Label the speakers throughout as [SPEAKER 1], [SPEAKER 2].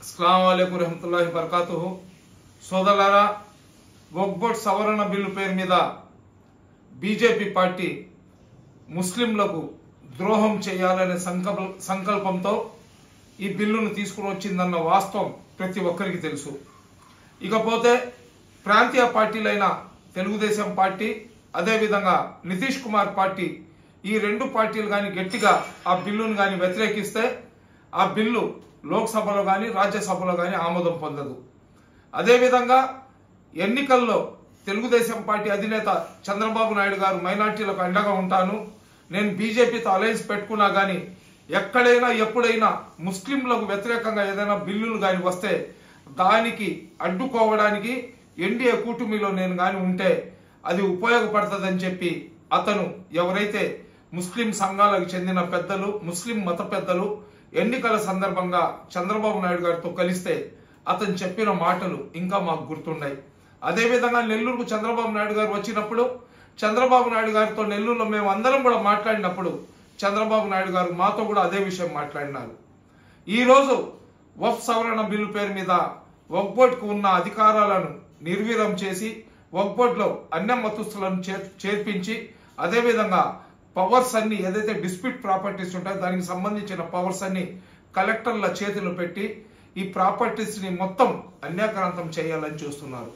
[SPEAKER 1] అస్సలాము అలైకుం రహమతుల్లాహి బరకాతుహు. సోదరులారా, వక్ఫ్ బోర్డ్ సవరణ బిల్లు పేరు మీద బీజేపీ పార్టీ ముస్లింలకు ద్రోహం చేయాలనే సంకల్పంతో ఈ బిల్లును తీసుకుని వచ్చిందన్న వాస్తవం ప్రతి ఒక్కరికి తెలుసు. ఇకపోతే ప్రాంతీయ పార్టీలైన తెలుగుదేశం పార్టీ, అదేవిధంగా నితీష్ కుమార్ పార్టీ, ఈ రెండు పార్టీలు కానీ గట్టిగా ఆ బిల్లును కానీ వ్యతిరేకిస్తే ఆ బిల్లు లోక్సభలో కానీ రాజ్యసభలో కానీ ఆమోదం పొందదు. అదేవిధంగా ఎన్నికల్లో తెలుగుదేశం పార్టీ అధినేత చంద్రబాబు నాయుడు గారు మైనార్టీలకు అండగా ఉంటాను, నేను బీజేపీతో అలయన్స్ పెట్టుకున్నా కానీ ఎక్కడైనా ఎప్పుడైనా ముస్లింలకు వ్యతిరేకంగా ఏదైనా బిల్లులు కానీ వస్తే దానికి అడ్డుకోవడానికి ఎన్డీఏ కూటమిలో నేను కానీ ఉంటే అది ఉపయోగపడుతుందని చెప్పి అతను ఎవరైతే ముస్లిం సంఘాలకు చెందిన పెద్దలు, ముస్లిం మత పెద్దలు ఎన్నికల సందర్భంగా చంద్రబాబు నాయుడు గారితో కలిస్తే అతను చెప్పిన మాటలు ఇంకా మాకు గుర్తున్నాయి. అదేవిధంగా నెల్లూరుకు చంద్రబాబు నాయుడు గారు వచ్చినప్పుడు చంద్రబాబు నాయుడు గారితో నెల్లూరులో మేము అందరం కూడా మాట్లాడినప్పుడు చంద్రబాబు నాయుడు గారు మాతో కూడా అదే విషయం మాట్లాడినారు. ఈరోజు వక్ఫ్ సవరణ బిల్లు పేరు మీద వక్ఫ్ బోర్డుకు ఉన్న అధికారాలను నిర్వీర్యం చేసి వక్ఫ్ బోర్డులో అన్ని మతస్థులను చేర్పించి అదేవిధంగా పవర్స్ అన్ని ఏదైతే డిస్ప్యూట్ ప్రాపర్టీస్ ఉంటాయో దానికి సంబంధించిన పవర్స్ అన్ని కలెక్టర్ల చేతిలో పెట్టి ఈ ప్రాపర్టీస్ ని మొత్తం అన్యాక్రాంతం చేయాలని చూస్తున్నారు.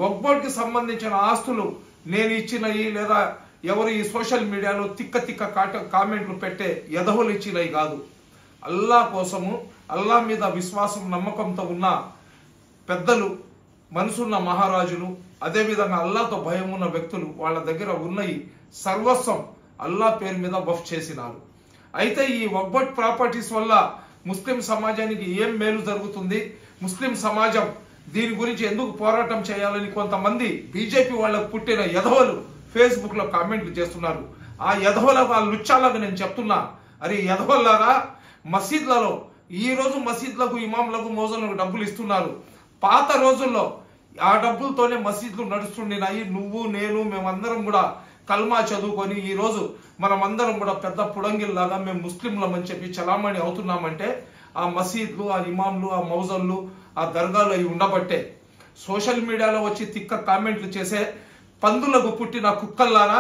[SPEAKER 1] వక్ఫ్ బోర్డుకి సంబంధించిన ఆస్తులు నేను ఇచ్చినవి లేదా ఎవరు ఈ సోషల్ మీడియాలో తిక్క కామెంట్లు పెట్టే ఎదహులు ఇచ్చినవి కాదు. అల్లా కోసము, అల్లా మీద విశ్వాసం నమ్మకంతో ఉన్న పెద్దలు, మనసున్న మహారాజులు, అదేవిధంగా అల్లాతో భయం ఉన్న వ్యక్తులు వాళ్ళ దగ్గర ఉన్నవి సర్వస్వం అల్లా పేరు మీద వక్ఫ్ చేసినారు. అయితే ఈ వక్ఫ్ బోర్డ్ ప్రాపర్టీస్ వల్ల ముస్లిం సమాజానికి ఏం మేలు జరుగుతుంది, ముస్లిం సమాజం దీని గురించి ఎందుకు పోరాటం చేయాలని కొంతమంది బీజేపీ వాళ్ళకు పుట్టిన ఎదవలు ఫేస్బుక్ లో కామెంట్లు చేస్తున్నారు. ఆ ఎదవలకు, ఆ లుచ్చాలకు నేను చెప్తున్నా, అరే ఎదవల్లారా, మసీద్లలో ఈ రోజు మసీద్లకు, ఇమాంలకు, మోజన్లకు డబ్బులు ఇస్తున్నారు. పాత రోజుల్లో ఆ డబ్బులతోనే మసీద్లు నడుస్తుండినాయి. నువ్వు నేను మేమందరం కూడా కల్మా చదువుకొని ఈ రోజు మనమందరం కూడా పెద్ద పుడంగిల్లాగా మేము ముస్లింలమని చెప్పి చలామణి అవుతున్నామంటే ఆ మసీద్లు, ఆ ఇమాంలు, ఆ మౌజన్లు, ఆ దర్గాలు అవి ఉండబట్టే. సోషల్ మీడియాలో వచ్చి తిక్క కామెంట్లు చేసే పందులకు పుట్టిన కుక్కల్లారా,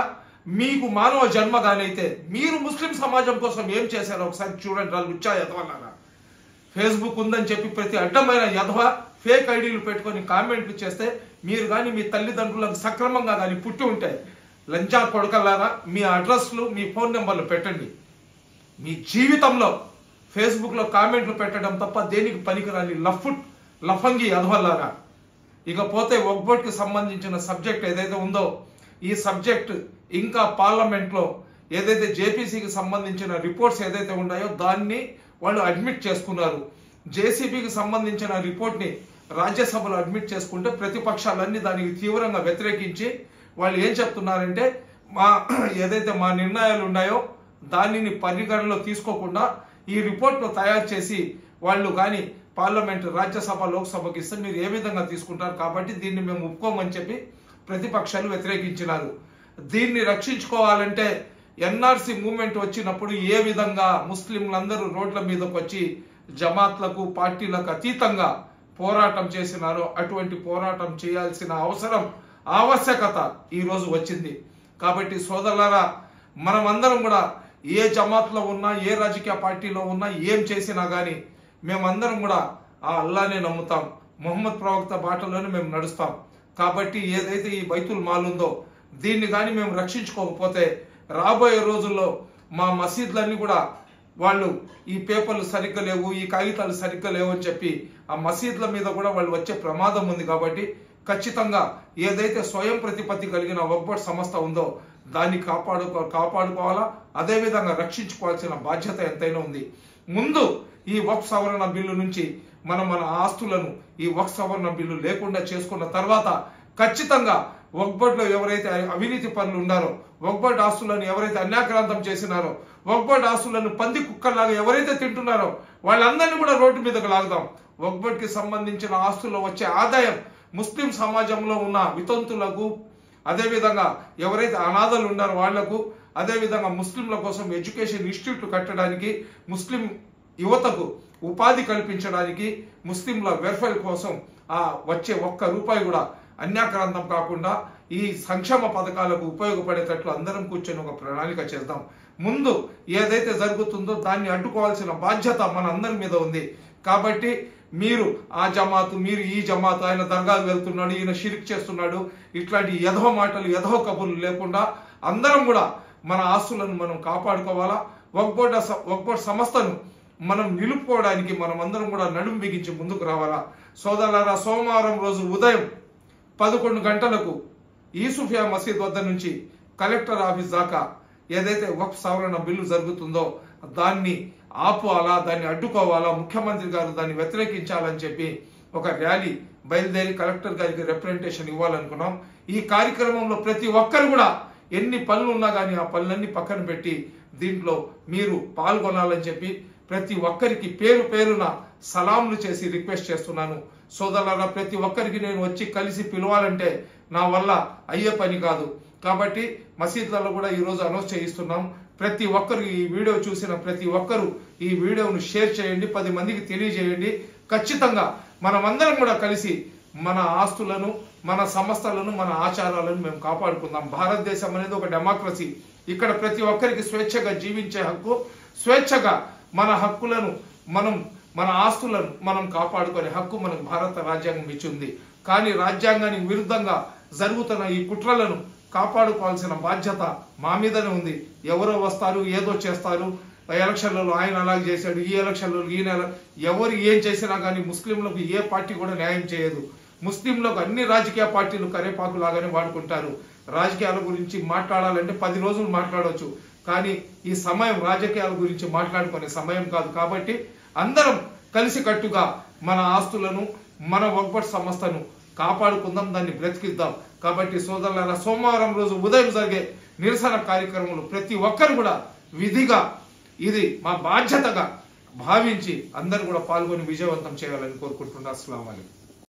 [SPEAKER 1] మీకు మానవ జన్మగానైతే మీరు ముస్లిం సమాజం కోసం ఏం చేశారో ఒకసారి చూడండి. వాళ్ళు లుచ్చా ఎదవలారా, ఫేస్బుక్ ఉందని చెప్పి ప్రతి అడ్డమైన ఎదవ ఫేక్ ఐడీలు పెట్టుకొని కామెంట్లు చేస్తే మీరు కానీ మీ తల్లిదండ్రులకు సక్రమంగా కానీ పుట్టి ఉంటే లంచా కొడకల్లారా మీ అడ్రస్లు, మీ ఫోన్ నెంబర్లు పెట్టండి. మీ జీవితంలో ఫేస్బుక్ లో కామెంట్లు పెట్టడం తప్ప దేనికి పనికిరాని లఫంగి ఎదవల్లారా. ఇకపోతే వక్ఫ్ బోర్డ్ కి సంబంధించిన సబ్జెక్ట్ ఏదైతే ఉందో ఈ సబ్జెక్ట్ ఇంకా పార్లమెంట్ లో ఏదైతే జేపీసీకి సంబంధించిన రిపోర్ట్స్ ఏదైతే ఉన్నాయో దాన్ని వాళ్ళు అడ్మిట్ చేసుకున్నారు. జేసీబీకి సంబంధించిన రిపోర్ట్ ని రాజ్యసభలో అడ్మిట్ చేసుకుంటే ప్రతిపక్షాలన్నీ దానికి తీవ్రంగా వ్యతిరేకించి వాళ్ళు ఏం చెప్తున్నారంటే ఏదైతే మా నిర్ణయాలు ఉన్నాయో దానిని పరిగణలో తీసుకోకుండా ఈ రిపోర్ట్ ను తయారు చేసి వాళ్ళు కానీ పార్లమెంట్, రాజ్యసభ, లోక్సభకి ఇస్తే మీరు ఏ విధంగా తీసుకుంటారు, కాబట్టి దీన్ని మేము ఒప్పుకోమని చెప్పి ప్రతిపక్షాలు వ్యతిరేకించినారు. దీన్ని రక్షించుకోవాలంటే ఎన్ఆర్సీ మూవ్మెంట్ వచ్చినప్పుడు ఏ విధంగా ముస్లింలందరూ రోడ్ల మీదకి వచ్చి జమాత్లకు, పార్టీలకు అతీతంగా పోరాటం చేసినారో అటువంటి పోరాటం చేయాల్సిన ఆవశ్యకత ఈ రోజు వచ్చింది. కాబట్టి సోదరులారా, మనమందరం కూడా ఏ జమాత్లో ఉన్నా, ఏ రాజకీయ పార్టీలో ఉన్నా, ఏం చేసినా గానీ మేమందరం కూడా ఆ అల్లానే నమ్ముతాం, ముహమ్మద్ ప్రవక్త బాటలోనే మేము నడుస్తాం. కాబట్టి ఏదైతే ఈ బైతుల్ మాల్ ఉందో దీన్ని కానీ మేము రక్షించుకోకపోతే రాబోయే రోజుల్లో మా మసీద్లన్నీ కూడా వాళ్ళు ఈ పేపర్లు సరిగ్గా లేవు, ఈ కాగితాలు సరిగ్గా లేవు అని చెప్పి ఆ మసీద్ల మీద కూడా వాళ్ళు వచ్చే ప్రమాదం ఉంది. కాబట్టి ఖచ్చితంగా ఏదైతే స్వయం ప్రతిపత్తి కలిగిన వక్ఫ్ బోర్డ్ సంస్థ ఉందో దాన్ని కాపాడుకోవాలా, అదేవిధంగా రక్షించుకోవాల్సిన బాధ్యత ఎంతైనా ఉంది. ముందు ఈ వక్ఫ్ సవరణ బిల్లు నుంచి మన ఆస్తులను ఈ వక్ఫ్ సవరణ బిల్లు లేకుండా చేసుకున్న తర్వాత ఖచ్చితంగా వక్ఫ్ బోర్డులో ఎవరైతే అవినీతి పనులు ఉన్నారో, వక్ఫ్ బోర్డు ఆస్తులను ఎవరైతే అన్యాక్రాంతం చేసినారో, వక్ఫ్ బోర్డు ఆస్తులను పంది కుక్కల్లాగా ఎవరైతే తింటున్నారో వాళ్ళందరినీ కూడా రోడ్డు మీదకు లాగుదాం. వక్ఫ్ బోర్డుకి సంబంధించిన ఆస్తుల్లో వచ్చే ఆదాయం ముస్లిం సమాజంలో ఉన్న వితంతులకు, అదేవిధంగా ఎవరైతే అనాథలు ఉన్నారో వాళ్లకు, అదేవిధంగా ముస్లింల కోసం ఎడ్యుకేషన్ ఇన్స్టిట్యూట్లు కట్టడానికి, ముస్లిం యువతకు ఉపాధి కల్పించడానికి ముస్లింల వెల్ఫేర్ కోసం ఆ వచ్చే ఒక్క రూపాయి కూడా అన్యాక్రాంతం కాకుండా ఈ సంక్షేమ పథకాలకు ఉపయోగపడేటట్లు అందరం కూర్చొని ఒక ప్రణాళిక చేద్దాం. ముందు ఏదైతే జరుగుతుందో దాన్ని అడ్డుకోవాల్సిన బాధ్యత మన అందరి మీద ఉంది. కాబట్టి మీరు ఆ జమాతు, మీరు ఈ జమాతు, ఆయన దర్గాకు వెళ్తున్నాడు, ఈయన షిరిక్ చేస్తున్నాడు, ఇట్లాంటి ఎదవ మాటలు, ఎదవ కబుర్లు లేకుండా అందరం కూడా మన ఆస్తులను మనం కాపాడుకోవాలా. వక్ఫ్ బోర్డ్ సంస్థను మనం నిలుపుకోవడానికి మనం అందరం కూడా నడుము బిగించి ముందుకు రావాలా. సోదరులారా, సోమవారం రోజు ఉదయం 11 గంటలకు యూసుఫియా మసీద్ వద్ద నుంచి కలెక్టర్ ఆఫీస్ దాకా ఏదైతే వక్ఫ్ సవరణ బిల్లు జరుగుతుందో దాన్ని ఆపాలా, దాన్ని అడ్డుకోవాలా, ముఖ్యమంత్రి గారు దాన్ని వ్యతిరేకించాలని చెప్పి ఒక ర్యాలీ బయలుదేరి కలెక్టర్ గారికి రిప్రజెంటేషన్ ఇవ్వాలనుకున్నాం. ఈ కార్యక్రమంలో ప్రతి ఒక్కరు కూడా ఎన్ని పనులు ఉన్నా కానీ ఆ పనులన్నీ పక్కన పెట్టి దీంట్లో మీరు పాల్గొనాలని చెప్పి ప్రతి ఒక్కరికి పేరు పేరున సలాంలు చేసి రిక్వెస్ట్ చేస్తున్నాను. సోదరులారా, ప్రతి ఒక్కరికి నేను వచ్చి కలిసి పిలవాలంటే నా వల్ల అయ్యే పని కాదు. కాబట్టి మసీదులలో కూడా ఈరోజు అనౌన్స్ చేయిస్తున్నాం. ప్రతి ఒక్కరు ఈ వీడియో చూసిన ప్రతి ఒక్కరు ఈ వీడియోను షేర్ చేయండి, 10 మందికి తెలియజేయండి. ఖచ్చితంగా మనమందరం కూడా కలిసి మన ఆస్తులను, మన సంస్థలను, మన ఆచారాలను మేము కాపాడుకుందాం. భారతదేశం అనేది ఒక డెమోక్రసీ. ఇక్కడ ప్రతి ఒక్కరికి స్వేచ్ఛగా జీవించే హక్కు, స్వేచ్ఛగా మన హక్కులను మన ఆస్తులను మనం కాపాడుకునే హక్కు మనకు భారత రాజ్యాంగం ఇచ్చింది. కానీ రాజ్యాంగానికి విరుద్ధంగా జరుగుతున్న ఈ కుట్రలను కాపాడుకోవాల్సిన బాధ్యత మా మీదనే ఉంది. ఎవరో వస్తారు, ఏదో చేస్తారు, ఎలక్షన్లలో ఆయన అలాగే చేశాడు, ఈ ఎలక్షన్లలో ఈయన ఎవరు ఏం చేసినా కానీ ముస్లింలకు ఏ పార్టీ కూడా న్యాయం చేయదు. ముస్లింలకు అన్ని రాజకీయ పార్టీలు కరేపాకు లాగానే వాడుకుంటారు. రాజకీయాల గురించి మాట్లాడాలంటే 10 రోజులు మాట్లాడవచ్చు, కానీ ఈ సమయం రాజకీయాల గురించి మాట్లాడుకునే సమయం కాదు. కాబట్టి అందరం కలిసికట్టుగా మన ఆస్తులను, మన వక్ఫ్ బోర్డ్ సంస్థను కాపాడుకుందాం, దాన్ని బ్రతికిద్దాం. కాబట్టి సోదరులారా, సోమవారం రోజు ఉదయం జరిగే నిరసన కార్యక్రమంలో ప్రతి ఒక్కరు కూడా విధిగా ఇది మా బాధ్యతగా భావించి అందరూ కూడా పాల్గొని విజయవంతం చేయాలని కోరుకుంటున్నా. అస్సలాము అలైకుం.